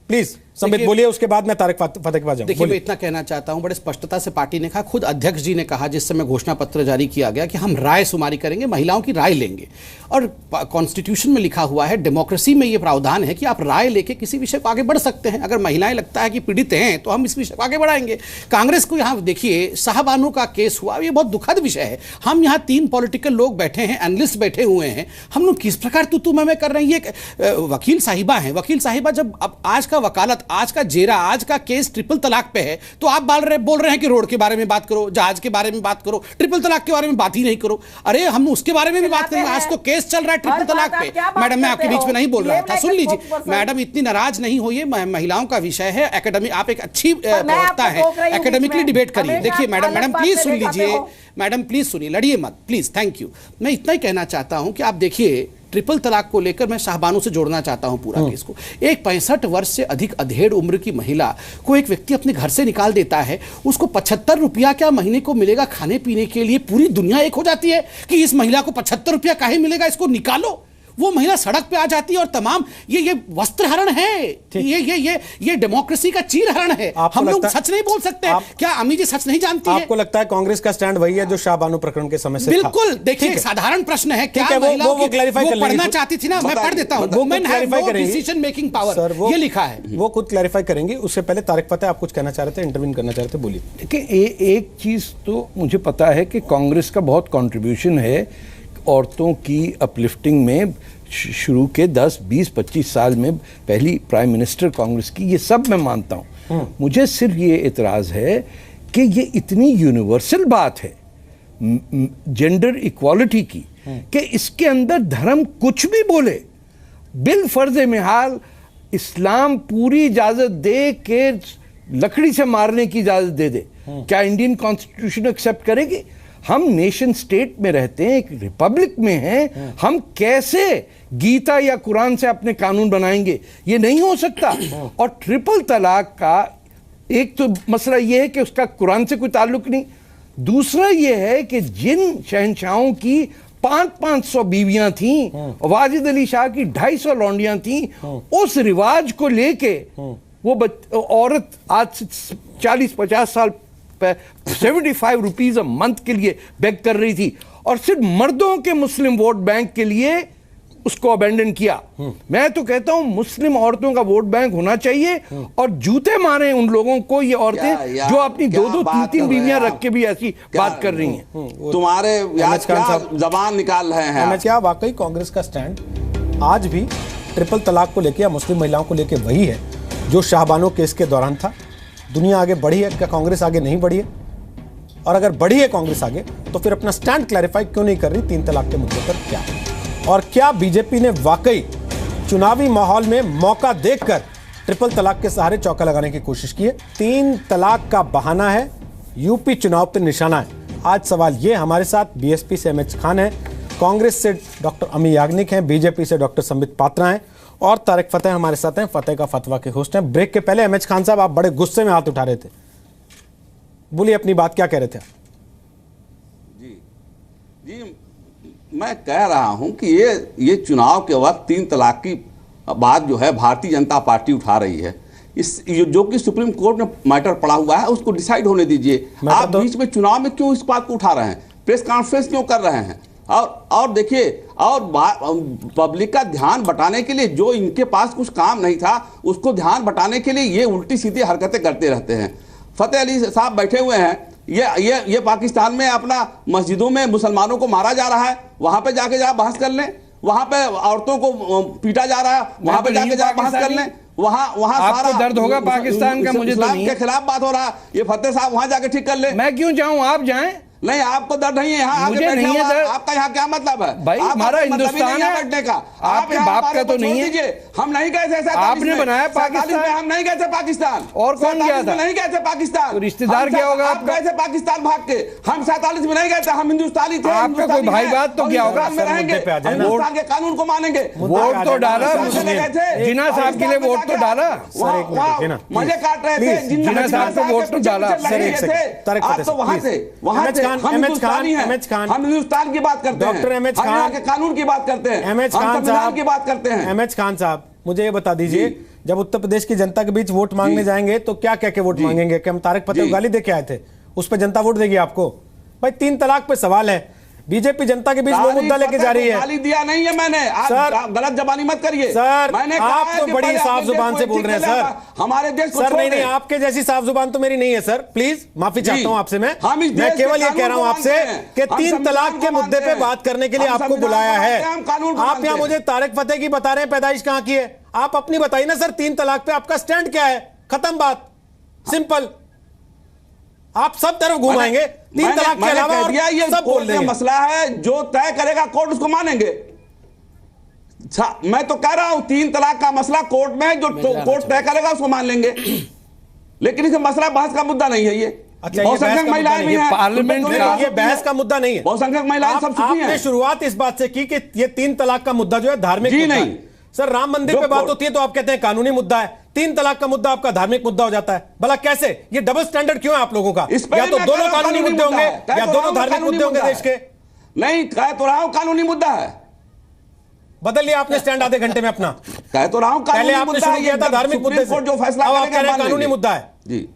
A: प्लीज संबित बोलिए, उसके बाद मैं तारिक फतेह के पास जाऊंगा।
I: देखिए, मैं इतना कहना चाहता हूं, बड़े स्पष्टता से पार्टी ने कहा, खुद अध्यक्ष जी ने कहा जिस समय घोषणा पत्र जारी किया गया कि हम राय शुमारी करेंगे, महिलाओं की राय लेंगे। और कॉन्स्टिट्यूशन में लिखा हुआ है, डेमोक्रेसी में यह प्रावधान है कि आप राय लेके किसी विषय को आगे बढ़ सकते हैं। अगर महिलाएं लगता है कि पीड़ित हैं तो हम इस विषय को आगे बढ़ाएंगे। कांग्रेस को यहाँ देखिए, शाहबानो का केस हुआ, ये बहुत दुखद विषय है। हम यहाँ 3 पॉलिटिकल लोग बैठे हैं, एनालिस्ट बैठे हुए हैं, हम लोग किस प्रकार तू मैं कर रहे हैं। ये वकील साहिबा हैं, वकील साहिबा जब अब आज का वकालत, आज का जेरा, आज का केस ट्रिपल तलाक पे है, तो आप बोल रहे हैं कि रोड के बारे में बात करो, जहाज के बारे में बात करो, ट्रिपल तलाक के बारे में बात ही नहीं करो। अरे हम उसके बारे में भी बात करेंगे। आज तो केस चल रहा है ट्रिपल तलाक पे। मैडम, मैं आपके बीच में नहीं बोल रहा था, सुन लीजिए। मैडम, इतनी नाराज नहीं होइए, महिलाओं का विषय है, एकेडमिक, आप एक अच्छी प्रवक्ता है, एकेडमिकली डिबेट करिए। देखिए मैडम प्लीज सुन लीजिए, मैडम प्लीज सुनिए, लड़िए मत प्लीज, थैंक यू। मैं इतना ही कहना चाहता हूं कि आप देखिए, ट्रिपल तलाक को लेकर मैं शाहबानो से जोड़ना चाहता हूं पूरा केस को। एक 65 वर्ष से अधिक अधेड़ उम्र की महिला को एक व्यक्ति अपने घर से निकाल देता है, उसको 75 रुपया क्या महीने को मिलेगा खाने पीने के लिए। पूरी दुनिया एक हो जाती है कि इस महिला को 75 रुपया काहे मिलेगा, इसको निकालो। वो महिला सड़क पे आ जाती है और तमाम ये वस्त्रहरण है, ये डेमोक्रेसी का चीरहरण है। हम लोग सच नहीं बोल सकते। क्या अमी जी सच नहीं जानती है?
A: आपको लगता है कांग्रेस का स्टैंड वही है जो शाहबानो प्रकरण के समय से
I: बिल्कुल था? देखिए, एक साधारण प्रश्न है, क्या महिलाओं को पढ़ना चाहती थी ना, मैं पढ़ देता हूं, women have no decision making power, ये लिखा है,
A: वो खुद क्लैरिफाई करेंगी। उससे पहले तारिक फतेह, आप कुछ कहना चाह रहे थे, इंटरवीन करना चाह रहे थे, बोलिए।
L: देखिए, एक चीज तो मुझे पता है कि कांग्रेस का बहुत कंट्रीब्यूशन है औरतों की अपलिफ्टिंग में। शुरू के 10, 20, 25 साल में पहली प्राइम मिनिस्टर कांग्रेस की, ये सब मैं मानता हूं। मुझे सिर्फ ये इतराज है कि ये इतनी यूनिवर्सल बात है जेंडर इक्वालिटी की, कि इसके अंदर धर्म कुछ भी बोले, बिल फर्ज मिहाल इस्लाम पूरी इजाजत दे के लकड़ी से मारने की इजाजत दे दे, क्या इंडियन कॉन्स्टिट्यूशन एक्सेप्ट करेगी? हम नेशन स्टेट में रहते हैं, एक रिपब्लिक में हैं, हम कैसे गीता या कुरान से अपने कानून बनाएंगे? ये नहीं हो सकता। और ट्रिपल तलाक का एक तो मसला ये है कि उसका कुरान से कोई ताल्लुक नहीं, दूसरा ये है कि जिन शहंशाहों की 500 बीवियां थीं, वाजिद अली शाह की 250 लौंडियां थीं, उस रिवाज को लेके वो औरत आज से 40-50 साल 75 रुपीज अ मंथ के लिए बेग कर रही थी, और सिर्फ मर्दों के मुस्लिम वोट बैंक के लिए उसको अबेंडन किया। मैं तो कहता हूं मुस्लिम औरतों का वोट बैंक होना चाहिए, और जूते मारे उन लोगों को, ये औरतें जो अपनी 2-2, 3-3 बीवियां रख के भी ऐसी बात कर रही हैं।
J: तुम्हारे जबान निकाल रहे हैं।
A: क्या वाकई कांग्रेस का स्टैंड आज भी ट्रिपल तलाक को लेकर या मुस्लिम महिलाओं को लेकर वही है जो शाहबानो केस के दौरान था? दुनिया आगे बढ़ी है, क्या कांग्रेस आगे नहीं बढ़ी है? और अगर बढ़ी है कांग्रेस आगे, तो फिर अपना स्टैंड क्लैरिफाई क्यों नहीं कर रही 3 तलाक के मुद्दे पर? क्या और क्या बीजेपी ने वाकई चुनावी माहौल में मौका देखकर ट्रिपल तलाक के सहारे चौका लगाने की कोशिश की है? 3 तलाक का बहाना है, यूपी चुनाव पर निशाना है। आज सवाल ये, हमारे साथ बीएसपी से एमएच खान है, कांग्रेस से डॉक्टर अमी याग्निक हैं, बीजेपी से डॉक्टर संबित पात्रा हैं, और तारिक फतेह हमारे साथ हैं, फतेह का फतवा के होस्ट हैं। ब्रेक के पहले एमएच खान साहब, आप बड़े गुस्से में हाथ उठा रहे थे, बोलिए अपनी बात, क्या कह रहे थे?
J: जी मैं कह रहा हूं कि ये चुनाव के वक्त 3 तलाक की बात जो है भारतीय जनता पार्टी उठा रही है, इस जो कि सुप्रीम कोर्ट में मैटर पड़ा हुआ है उसको डिसाइड होने दीजिए। आप बीच में चुनाव में क्यों इस बात को उठा रहे हैं, प्रेस कॉन्फ्रेंस क्यों कर रहे हैं? और देखिए, और पब्लिक का ध्यान बटाने के लिए, जो इनके पास कुछ काम नहीं था उसको ध्यान बटाने के लिए ये उल्टी सीधी हरकतें करते रहते हैं। फतेह अली साहब बैठे हुए हैं, ये पाकिस्तान में अपना मस्जिदों में मुसलमानों को मारा जा रहा है, वहां पे जाके जा बहस कर लें। वहां पे औरतों को पीटा जा रहा है, वहां पे जाके जा बहस कर लें। वहां
L: आपको दर्द होगा पाकिस्तान का, मुझे तो नहीं
J: के खिलाफ बात हो रहा है। ये फतेह साहब वहां जाके ठीक कर ले।
L: मैं क्यों जाऊं, आप जाएं।
J: नहीं, आपको दर्द नहीं है, यहाँ आगे बैठे नहीं है। आपका यहाँ क्या मतलब है
L: भाई? हमारा हिंदुस्तान है
J: बैठने का,
L: आपके बाप का तो नहीं है।
J: हम नहीं गए थे,
L: आपने बनाया पाकिस्तान,
J: हम नहीं गए थे पाकिस्तान।
L: और कौन गया था?
J: नहीं गए थे पाकिस्तान।
L: तो रिश्तेदार क्या होगा
J: आप गए थे पाकिस्तान भाग के, हम 47 में नहीं गए थे, हम हिंदुस्तानी थे।
L: आपका कोई भाई बात तो क्या होगा?
J: हिंदुस्तान के कानून को मानेंगे।
L: वोट तो डाला, जिन्ना साहब के लिए वोट तो डाला,
J: मजे काट रहे थे,
L: जिन्ना साहब को वोट तो डाला।
J: आप तो वहां से हम हिंदुस्तान की बात करते हैं,
A: डॉक्टर एमएच खान
J: के कानून की बात करते हैं,
A: एमएच खान साहब
J: की बात करते हैं।
A: एमएच खान साहब, मुझे ये बता दीजिए, जब उत्तर प्रदेश की जनता के बीच वोट मांगने जाएंगे तो क्या कह के वोट मांगेंगे? कि हम तारिक फतेह को गाली दे के आए थे, उस पर जनता वोट देगी आपको? भाई 3 तलाक पे सवाल है, बीजेपी जनता के बीच वो मुद्दा लेके जा रही है।
J: गाली दिया नहीं है मैंने, आप गलत जबानी मत करिए
A: सर।
J: मैंने
A: आप तो बड़ी साफ जुबान से बोल रहे हैं सर,
J: हमारे देश को।
A: सर नहीं, आपके जैसी साफ जुबान तो मेरी नहीं है सर, प्लीज माफी चाहता हूं आपसे। मैं केवल ये कह रहा हूं आपसे कि 3 तलाक के मुद्दे पे बात करने के लिए आपको बुलाया है। आप यहाँ मुझे तारिक फतेह की बता रहे हैं, पैदाइश कहां की है? आप अपनी बताइए ना सर, 3 तलाक पे आपका स्टैंड क्या है? खत्म बात, सिंपल। आप सब तरफ घुमाएंगे, 3 तलाक के अलावा और सब बोल देंगे।
J: मसला है, जो तय करेगा कोर्ट उसको मानेंगे। मैं तो कह रहा हूं 3 तलाक का मसला कोर्ट में है, जो कोर्ट तय करेगा उसको मान लेंगे, लेकिन इसे मसला बहस का मुद्दा नहीं है। ये बहुसंख्यक महिलाएं भी हैं
A: पार्लियामेंट में, ये बहस का मुद्दा नहीं है।
J: बहुसंख्यक महिलाएं सब चुकी हैं।
A: आपने शुरुआत इस बात से की कि ये 3 तलाक का मुद्दा जो है धार्मिक मुद्दा है। सर राम मंदिर पे बात होती है तो आप कहते हैं कानूनी मुद्दा है, 3 तलाक का मुद्दा आपका धार्मिक मुद्दा हो जाता है। भला कैसे? ये डबल स्टैंडर्ड क्यों है आप लोगों का? या तो दोनों कानूनी मुद्दे होंगे या दोनों धार्मिक मुद्दे होंगे देश के।
J: नहीं, कह तो रहा हूं कानूनी मुद्दा है।
A: बदल लिया आपने स्टैंड आधे घंटे में अपना।
J: कह तो रहा हूं
A: पहले आपने शुरू किया था धार्मिक मुद्दे से,
J: जो फैसला
A: अब आप कह रहे हैं कानूनी मुद्दा है।
J: जी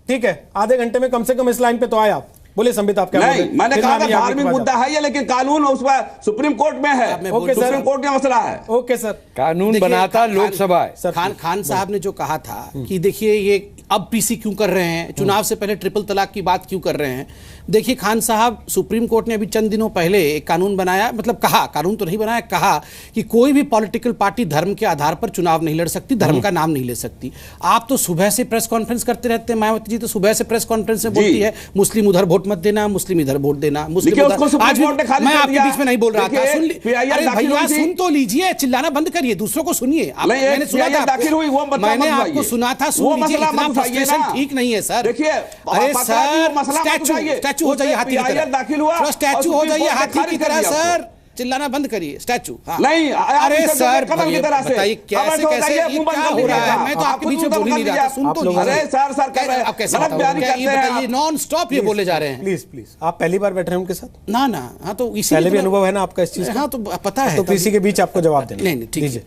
A: ठीक है, आधे घंटे में कम से कम इस लाइन पे तो आए आप। बोले संबित, आप क्या
J: नहीं, मैंने कहा धार्मिक मुद्दा है ये, लेकिन कानून उस पर सुप्रीम कोर्ट में है।
A: ओके सर,
J: सुप्रीम कोर्ट का मसला है।
A: ओके सर,
L: कानून बनाता लोकसभा है।
I: खान साहब ने जो कहा था कि देखिए ये अब पीसी क्यों कर रहे हैं, चुनाव से पहले ट्रिपल तलाक की बात क्यों कर रहे हैं? देखिए खान साहब, सुप्रीम कोर्ट ने अभी चंद दिनों पहले एक कानून बनाया, मतलब कहा, कानून तो नहीं बनाया, कहा कि कोई भी पॉलिटिकल पार्टी धर्म के आधार पर चुनाव नहीं लड़ सकती, धर्म का नाम नहीं ले सकती। आप तो सुबह से प्रेस कॉन्फ्रेंस करते रहते हैं, मायावती जी तो सुबह से प्रेस कॉन्फ्रेंस में बोलती है मुस्लिम उधर वोट मत देना, मुस्लिम इधर वोट देना, मुस्लिम उधर। आज मैं आपके बीच में नहीं बोल रहा था, सुन अरे भैया सुन तो लीजिए, चिल्लाना बंद करिए, दूसरों को सुनिए। मैंने सुना था, मैंने आपको सुना था, सुन लीजिए। इतना फ्रस्ट्रेशन ठीक नहीं है सर।
J: देखिए
I: अरे सर, स्टैचू हो जाइए हाथी की तरह,
J: दाखिल हुआ,
I: स्टैचू हो जाइए हाथी की तरह सर, चिल्लाना बंद करिए, स्टैचू।
J: नहीं,
I: अरे सर बताइए कैसे कैसे ये क्या हो रहा है? मैं तो आपके बीच में बोल ही नहीं रहा था, सुन तो लीजिए।
J: अरे सर कर रहे हैं,
I: आप कैसे बताइए, नॉन स्टॉप ये बोले जा रहे हैं।
A: प्लीज प्लीज, आप पहली बार बैठ रहे हैं उनके साथ?
I: ना ना, हाँ तो इसी
A: पहले भी अनुभव है ना आपका इस चीज का?
I: हाँ तो पता है,
A: तो किसी के बीच आपको जवाब देना।
I: नहीं ठीक है,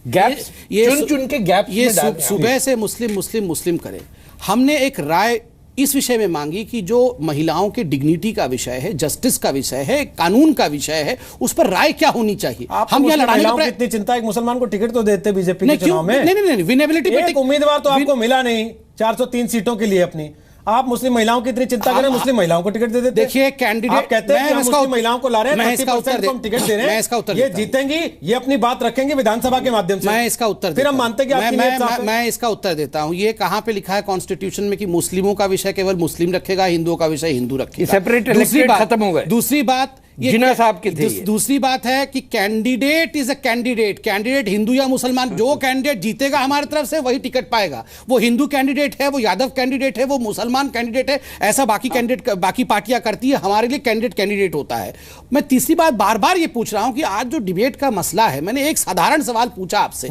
L: गैप्स चुन के गैप
I: ये सुबह से मुस्लिम मुस्लिम मुस्लिम करे। हमने एक राय इस विषय में मांगी कि जो महिलाओं के डिग्निटी का विषय है, जस्टिस का विषय है, कानून का विषय है, उस पर राय क्या होनी चाहिए।
A: हम यहाँ लड़ाई की इतनी चिंता, एक मुसलमान को टिकट तो देते बीजेपी के चुनाव में।
I: नहीं, विनेबिलिटी पे
A: उम्मीदवार तो आपको मिला नहीं 403 सीटों के लिए अपनी। आप मुस्लिम महिलाओं की इतनी चिंता करें, मुस्लिम महिलाओं को टिकट दे देते।
I: देखिए कैंडिडेट,
A: आप कहते हैं कि हम मुस्लिम महिलाओं को ला रहे हैं,
I: मैं इसका उत्तर
A: हम टिकट दे रहे हैं, ये जीतेंगी, ये अपनी बात रखेंगे विधानसभा के माध्यम से।
I: मैं इसका उत्तर,
A: फिर हम मानते हैं कि
I: मैं इसका उत्तर देता हूं। ये कहां पे लिखा है कॉन्स्टिट्यूशन में कि मुस्लिमों का विषय केवल मुस्लिम रखेगा, हिंदुओं का विषय हिंदू रखेगा?
L: सेपरेट इलेक्टेड खत्म हो गए।
I: दूसरी बात,
L: जिन्ना साहब के थे।
I: दूसरी बात है कि candidate is a candidate, candidate Hindu या मुसलमान, जो कैंडिडेट जीतेगा हमारी तरफ से वही टिकट पाएगा। वो हिंदू कैंडिडेट है, वो यादव कैंडिडेट है, वो मुसलमान कैंडिडेट है, ऐसा बाकी कैंडिडेट बाकी पार्टियां करती है, हमारे लिए कैंडिडेट होता है। मैं तीसरी बात बार बार ये पूछ रहा हूं कि आज जो डिबेट का मसला है, मैंने एक साधारण सवाल पूछा आपसे,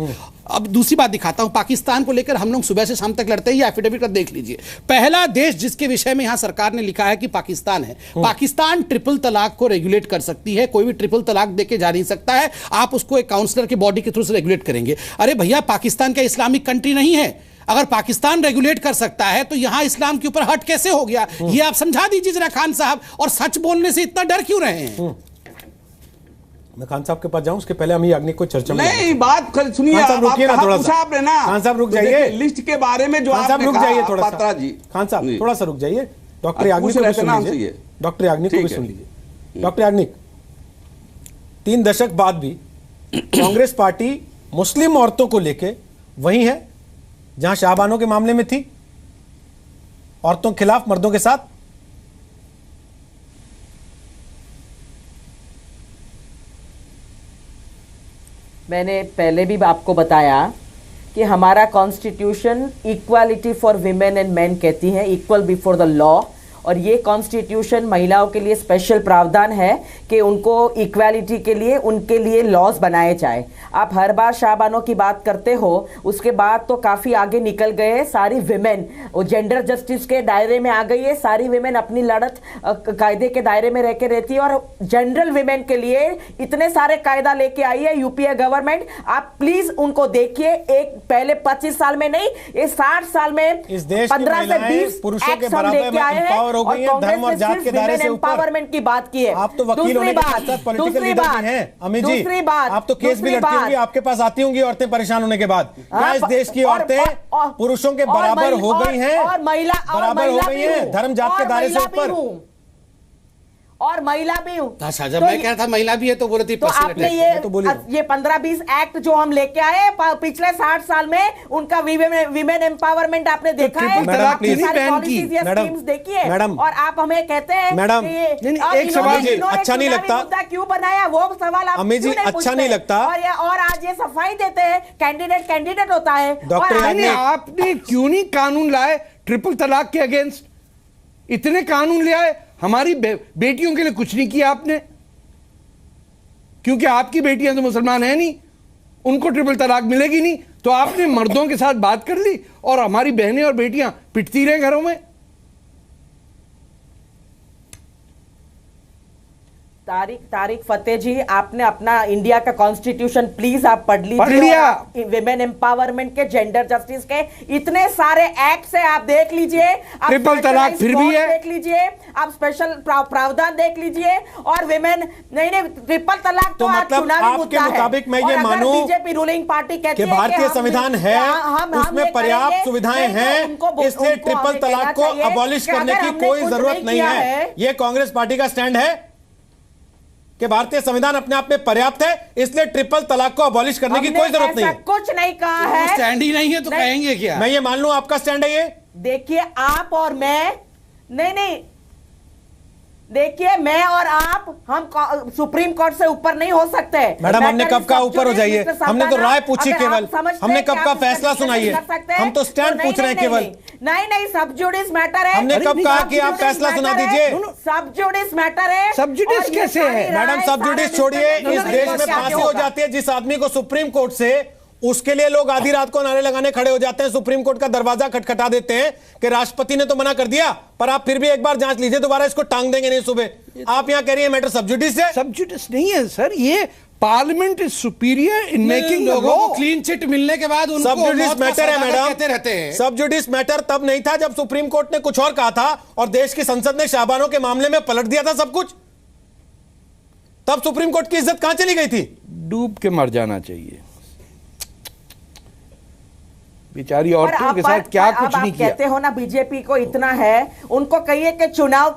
I: अब दूसरी बात दिखाता हूं। पाकिस्तान को लेकर हम लोग सुबह से शाम तक लड़ते हैं, ये एफिडेविट देख लीजिए। पहला देश जिसके विषय में यहां सरकार ने लिखा है कि पाकिस्तान है। पाकिस्तान ट्रिपल तलाक को रेगुलेट कर सकती है, कोई भी ट्रिपल तलाक देके जा नहीं सकता है, आप उसको एक काउंसलर के बॉडी के थ्रू से रेगुलेट करेंगे। अरे भैया, पाकिस्तान का इस्लामिक कंट्री नहीं है। अगर पाकिस्तान रेगुलेट कर सकता है तो यहां इस्लाम के ऊपर हट कैसे हो गया, ये आप समझा दीजिए जरा खान साहब। और सच बोलने से इतना डर क्यों रहे हैं?
A: मैं खान साहब के पास जाऊं उसके पहले हम याग्निक को चर्चा में
J: नहीं, बात सुनिए,
A: खान साहब रुकिए ना थोड़ा सा। खान साहब रुक जाइए,
J: लिस्ट के बारे में जो
A: खान साहब रुक जाइए थोड़ा सा।
J: जी
A: खान साहब थोड़ा सा रुक जाइए। डॉक्टर याग्निक को भी सुन लीजिए, डॉक्टर याग्निक को भी सुन लीजिए। डॉक्टर याग्निक, 3 दशक बाद भी कांग्रेस पार्टी मुस्लिम औरतों को लेके वही है जहां शाहबानों के मामले में थी, औरतों के खिलाफ, मर्दों के साथ।
K: मैंने पहले भी आपको बताया कि हमारा constitution equality for women and man कहती है, इक्वल बिफोर द लॉ। और ये कॉन्स्टिट्यूशन महिलाओं के लिए स्पेशल प्रावधान है कि उनको इक्वालिटी के लिए उनके लिए लॉज बनाए जाए। आप हर बार शाहबानों की बात करते हो, उसके बाद तो काफ़ी आगे निकल गए सारी विमेन, वो जेंडर जस्टिस के दायरे में आ गई है। सारी विमेन अपनी लड़त कायदे के दायरे में रह के रहती है, और जनरल विमेन के लिए इतने सारे कायदा लेके आई है यूपीए गवर्नमेंट। आप प्लीज उनको देखिए, एक पहले 25 साल में नहीं, ये 60 साल में
A: इस देश
K: 15 से 20
A: पुरुषों के बराबर में एम्पावर हो गई हैं, धर्म और जात के दायरे से ऊपर।
K: एम्पावरमेंट की बात की है।
A: आप तो वकील होने के साथ पॉलिटिकल लीडर भी हैं अमित जी।
K: दूसरी बात,
A: आप तो केस भी लड़ती होंगी, आपके पास आती होंगी औरतें परेशान होने के बाद। क्या इस देश की औरतें पुरुषों के बराबर हो गई हैं?
K: और महिला
A: बराबर हो गई हैं धर्म जात के दायरे से ऊपर,
K: और महिला भी हूँ।
I: जब मैं कह रहा था महिला भी है तो बोलती
K: तो आपने ये 15-20 एक्ट जो हम लेके आए पिछले 60 साल में, उनका विमेन एम्पावरमेंट आपने देखा है, देखिए। और आप हमें कहते हैं
A: मैडम, एक सवाल अच्छा नहीं लगता,
K: क्यों बनाया वो सवाल आप
A: अमित जी अच्छा नहीं लगता।
K: और आज ये सफाई देते हैं, कैंडिडेट होता है।
L: डॉक्टर आपने क्यों नहीं कानून लाए ट्रिपल तलाक के अगेंस्ट? इतने कानून ले आए, हमारी बेटियों के लिए कुछ नहीं किया आपने, क्योंकि आपकी बेटियां तो मुसलमान है नहीं, उनको ट्रिपल तलाक मिलेगी नहीं, तो आपने मर्दों के साथ बात कर ली और हमारी बहनें और बेटियां पिटती रहे घरों में।
K: तारिक फतेह जी, आपने अपना इंडिया का कॉन्स्टिट्यूशन प्लीज आप पढ़ लीजिए। विमेन एम्पावरमेंट के, जेंडर जस्टिस के इतने सारे एक्ट है, आप देख लीजिए।
L: ट्रिपल तलाक फिर भी है,
K: देख लीजिए आप, स्पेशल प्रावधान देख लीजिए। और विमेन नहीं, ट्रिपल तलाक तो
A: मतलब
K: चुनावी मुद्दा है।
A: मुताबिक मैं ये मानूं
K: बीजेपी रूलिंग पार्टी कहती है कि
A: भारतीय संविधान है, उसमें पर्याप्त सुविधाएं हैं, इसलिए ट्रिपल तलाक को अबॉलिश करने की कोई जरूरत नहीं है। ये कांग्रेस पार्टी का स्टैंड है कि भारतीय संविधान अपने आप में पर्याप्त है, इसलिए ट्रिपल तलाक को अबॉलिश करने की कोई जरूरत नहीं है।
K: कुछ नहीं कहा है,
I: स्टैंड ही नहीं है तो कहेंगे क्या?
A: मैं ये मान लूं आपका स्टैंड है ये?
K: देखिए आप और मैं, नहीं, देखिए मैं और आप, हम सुप्रीम कोर्ट से ऊपर नहीं हो सकते।
A: मैडम, हमने कब का ऊपर हो जाइए? हमने तो राय पूछी केवल, हमने कब का फैसला सुनाइए? हम तो स्टैंड पूछ रहे हैं केवल।
K: नहीं, सब जुडिस मैटर है।
A: हमने कब कहा कि आप फैसला सुना दीजिए?
K: सब जुडिस मैटर है।
L: सब जुडिस कैसे है
A: मैडम? सब जुडिस छोड़िए, इस देश में फांसी हो जाती है जिस आदमी को सुप्रीम कोर्ट से, उसके लिए लोग आधी रात को नारे लगाने खड़े हो जाते हैं, सुप्रीम कोर्ट का दरवाजा खटखटा देते हैं कि राष्ट्रपति ने तो मना कर दिया, पर आप फिर भी एक बार जांच लीजिए, दोबारा इसको टांग देंगे नहीं सुबह। आप यहां कह रही है मैटर सब जुडिस है?
L: सब जुडिस नहीं है सर, ये parliament is superior in making
I: लोगों को क्लीन चिट मिलने के बाद उनको
A: सब जुडिस मैटर है मैडम,
I: कहते रहते हैं।
A: सब जुडिस मैटर तब नहीं था जब सुप्रीम कोर्ट ने कुछ और कहा था और देश की संसद ने शाहबानों के मामले में पलट दिया था सब कुछ। तब सुप्रीम कोर्ट की इज्जत कहां चली गई थी?
L: डूब के मर जाना चाहिए। बेचारी औरतों के साथ क्या कुछ नहीं किया।
K: कहते हो ना बीजेपी को इतना है, उनको कहिए कि चुनाव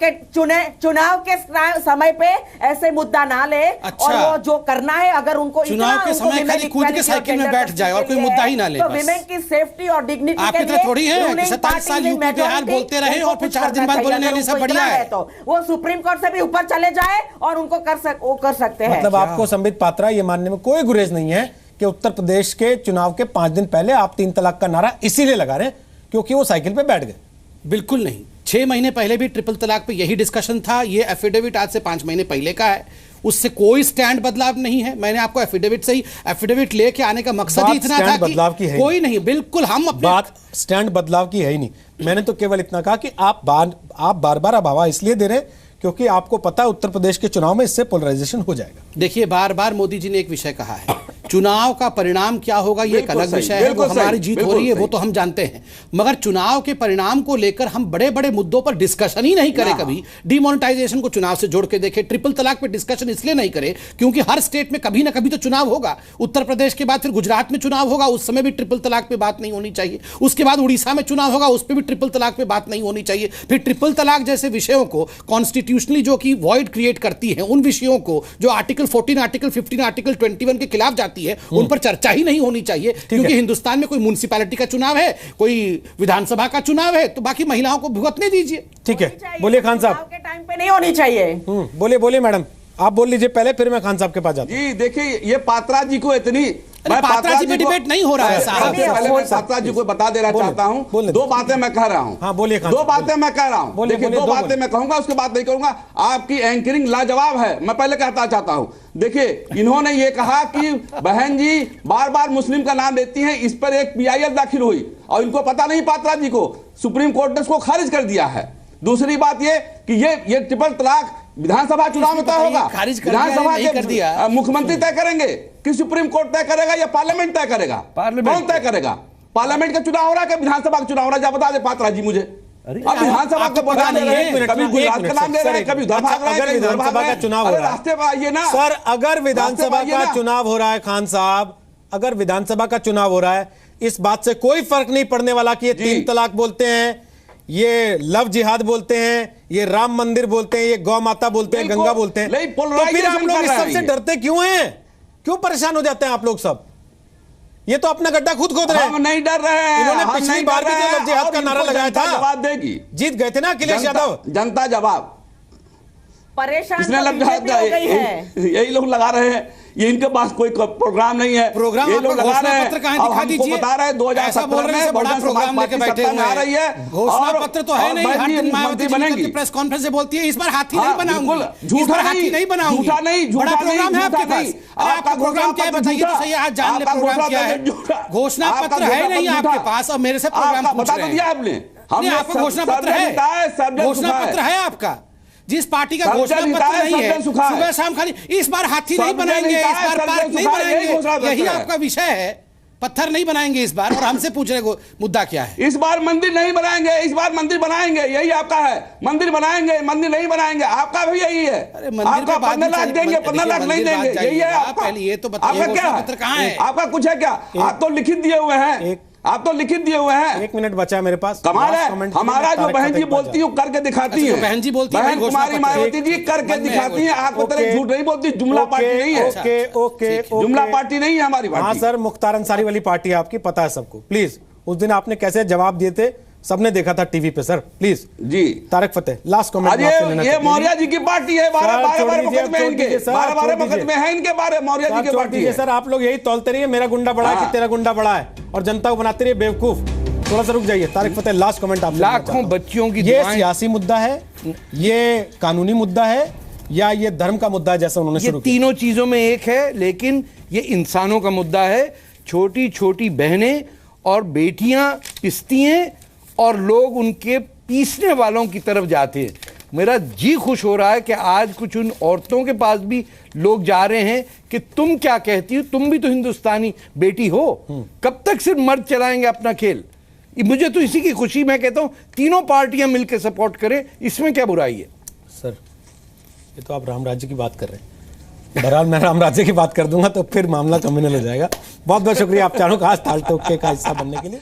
K: के समय पे ऐसे मुद्दा ना ले।
I: अच्छा।
K: और वो जो करना है, अगर उनको
I: चुनाव के समय खाली कूद के साइकिल में बैठ जाए और कोई मुद्दा ही ना ले,
K: तो विमेन की सेफ्टी और डिग्निटी
I: आपकी तरह थोड़ी है 27 साल यूपी बिहार बोलते रहे और फिर 4 दिन बाद बोले नहीं सब बढ़िया है,
K: तो वो सुप्रीम कोर्ट से भी ऊपर चले जाए और उनको कर सकते हैं।
A: मतलब आपको संबित पात्रा ये मानने में कोई गुरेज नहीं है कि उत्तर प्रदेश के चुनाव के 5 दिन पहले आप 3 तलाक का नारा इसीलिए लगा रहे हैं क्योंकि वो साइकिल पे बैठ गए?
I: बिल्कुल नहीं। 6 महीने पहले भी ट्रिपल तलाक पे यही डिस्कशन था। ये एफिडेविट आज से 5 महीने पहले का है, उससे कोई स्टैंड बदलाव नहीं है। मैंने आपको एफिडेविट लेके आने का मकसद ही इतना था कि कोई नहीं, बिल्कुल हम अपने
A: बात स्टैंड बदलाव की है ही नहीं। मैंने तो केवल इतना कहा कि आप बार बार अब हवा इसलिए दे रहे हैं क्योंकि आपको पता है उत्तर प्रदेश के चुनाव में इससे पोलराइजेशन हो जाएगा।
I: देखिए, बार बार मोदी जी ने एक विषय कहा है, चुनाव का परिणाम क्या होगा ये एक अलग विषय है, वो हमारी जीत हो रही है वो तो हम जानते हैं, मगर चुनाव के परिणाम को लेकर हम बड़े बड़े मुद्दों पर डिस्कशन ही नहीं करें। कभी डिमोनेटाइजेशन को चुनाव से जोड़ के देखें, ट्रिपल तलाक पे डिस्कशन इसलिए नहीं करें क्योंकि हर स्टेट में कभी ना कभी तो चुनाव होगा। उत्तर प्रदेश के बाद फिर गुजरात में चुनाव होगा, उस समय भी ट्रिपल तलाक पे बात नहीं होनी चाहिए। उसके बाद उड़ीसा में चुनाव होगा, उस पर भी ट्रिपल तलाक पे बात नहीं होनी चाहिए। फिर ट्रिपल तलाक जैसे विषयों को कॉन्स्टिट्यूशनली जो कि वॉइड क्रिएट करती है, उन विषयों को जो आर्टिकल 14, आर्टिकल 15, आर्टिकल 21 के खिलाफ जाती है, उन पर चर्चा ही नहीं होनी चाहिए। क्योंकि हिंदुस्तान में कोई म्युनिसिपैलिटी का चुनाव है, कोई विधानसभा का चुनाव है, तो बाकी महिलाओं को भुगतने दीजिए।
A: ठीक है, बोलिए खान साहब।
K: के टाइम पे नहीं होनी चाहिए।
A: बोलिए मैडम, आप बोल लीजिए पहले, फिर मैं खान साहब के पास जाता हूं।
J: जी देखिए, ये पात्रा जी को इतनी
I: पात्रा जी पे डिबेट नहीं हो रहा है साहब।
J: पहले मैं पात्रा जी को बता देना चाहता हूं, 2 बातें मैं कह रहा हूं।
A: हाँ, बोलिए।
J: 2 बातें मैं कह रहा हूं। देखिए, 2 बातें मैं कहूंगा, उसके बाद नहीं कहूंगा। आपकी एंकरिंग लाजवाब है, मैं पहले कहता चाहता हूं। देखिए, इन्होंने ये कहा कि बहन जी बार बार मुस्लिम का नाम लेती हैं, इस पर एक PIL दाखिल हुई और इनको पता नहीं पात्रा जी को, सुप्रीम कोर्ट ने उसको खारिज कर दिया है। दूसरी बात ये कि ये ट्रिपल तलाक विधानसभा चुनाव में तय होगा, विधानसभा के मुख्यमंत्री तय करेंगे कि सुप्रीम कोर्ट तय करेगा या पार्लियामेंट तय करेगा? कौन तय करेगा? पार्लियामेंट का चुनाव हो रहा है कि विधानसभा का चुनाव हो रहा है? बता दे पात्रा जी मुझे। अब विधानसभा का बता दे रहे हैं, कभी गुजरात का नाम ले रहे हैं, कभी उधर भाग रहे हैं,
A: विधानसभा का चुनाव हो रहा है,
J: रास्ते पर आइए ना
A: सर। अगर विधानसभा का चुनाव हो रहा है खान साहब, अगर विधानसभा का चुनाव हो रहा है, इस बात से कोई फर्क नहीं पड़ने वाला कि ये 3 तलाक बोलते हैं, ये लव जिहाद बोलते हैं, ये राम मंदिर बोलते हैं, ये गौ माता बोलते हैं, गंगा बोलते हैं, तो फिर आप लोग इस सबसे डरते क्यों हैं? क्यों परेशान हो जाते हैं आप लोग सब? ये तो अपना गड्ढा खुद खोद रहे हैं।
J: हम नहीं डर रहे हैं।
A: इन्होंने पिछली बार भी जो लव जिहाद का नारा लगाया था,
J: जवाब देगी,
A: जीत गए थे ना अखिलेश यादव।
J: जनता जवाब
K: परेशान
J: यही लोग लगा रहे हैं। ये इनके पास कोई प्रोग्राम नहीं है,
I: प्रोग्राम
J: ये लोग लगा रहे हैं।
I: दिखा दीजिए,
J: बता रहे हैं 2017 में
I: बड़ा प्रोग्राम लेके बैठे हुए
J: आ रही है,
I: घोषणा पत्र तो है नहीं, हर दिन मायावती बनेगी, प्रेस कॉन्फ्रेंस से बोलती है इस बार हाथी नहीं बनाऊंगी,
J: झूठा
I: नहीं बनाऊंगी,
J: झूठा नहीं,
I: बड़ा प्रोग्राम है आपके पास। आपका प्रोग्राम क्या है बताइए तो सही, आज जान ले प्रोग्राम क्या है। घोषणा पत्र है नहीं आपके पास और मेरे से प्रोग्राम पूछ रहे हैं। आपका घोषणा पत्र है, घोषणा पत्र है आपका, जिस पार्टी का घोषणा पत्र नहीं है, सुबह शाम खाली इस बार हाथी नहीं बनाएंगे, इस बार पार्क नहीं बनाएंगे, यही आपका विषय है। पत्थर नहीं बनाएंगे इस बार, और हमसे पूछ रहे मुद्दा क्या है?
J: इस बार मंदिर नहीं बनाएंगे, इस बार मंदिर बनाएंगे, यही आपका है। मंदिर बनाएंगे, मंदिर नहीं बनाएंगे, आपका भी यही है। आपका 15 लाख देंगे, 15 लाख नहीं देंगे, यही है आपका।
I: ये तो बताइए,
J: आपका क्या
I: पत्र कहाँ है?
J: आपका कुछ है क्या? आप तो लिखित दिए हुए हैं, आप तो लिखित दिए हुए हैं।
A: 1 मिनट बचा है मेरे पास।
J: कमाल है, हमारा जो बहन जी बोलती है करके दिखाती है।
I: बहन जी बोलती है,
J: बहन कुमारी मायावती जी करके दिखाती है। आपको तरह झूठ नहीं बोलती। जुमला पार्टी नहीं है।
A: ओके,
J: जुमला पार्टी नहीं है हमारी पार्टी।
A: हाँ सर, मुख्तार अंसारी वाली पार्टी है आपकी, पता है सबको। प्लीज, उस दिन आपने कैसे जवाब दिए थे, सबने देखा था टीवी पे सर। प्लीज
J: जी,
A: तारक फतेह, लास्ट कमेंट।
J: ये मौर्य जी की पार्टी है, 12 मुकदमे हैं इनके, 12 मुकदमे हैं इनके बारे, मौर्य जी की पार्टी है।
A: सर आप लोग यही तौलते रहिए, मेरा गुंडा बड़ा है कि तेरा गुंडा बड़ा है, और जनता को बनाते रहिए बेवकूफ। थोड़ा सा रुक जाइए तारक फतेह, लास्ट कमेंट आप।
L: लाखों बच्चियों की
A: ये सियासी मुद्दा है, ये कानूनी मुद्दा है, या ये धर्म का मुद्दा है जैसा उन्होंने शुरू किया?
L: तीनों चीजों में एक है, लेकिन ये इंसानों का मुद्दा है। छोटी छोटी बहनें और बेटियां पिसती हैं और लोग उनके पीसने वालों की तरफ जाते हैं। मेरा जी खुश हो रहा है कि आज कुछ उन औरतों के पास भी लोग जा रहे हैं कि तुम क्या कहती हो, तुम भी तो हिंदुस्तानी बेटी हो। कब तक सिर्फ मर्द चलाएंगे अपना खेल? मुझे तो इसी की खुशी, मैं कहता हूं तीनों पार्टियां मिलकर सपोर्ट करें, इसमें क्या बुराई है?
A: सर ये तो आप राम राज्य की बात कर रहे हैं। बहरहाल मैं राम राज्य की बात कर दूंगा तो फिर मामला कम्युनल हो जाएगा। बहुत बहुत शुक्रिया आप चारों का आज ताल टोक का हिस्सा बनने के लिए।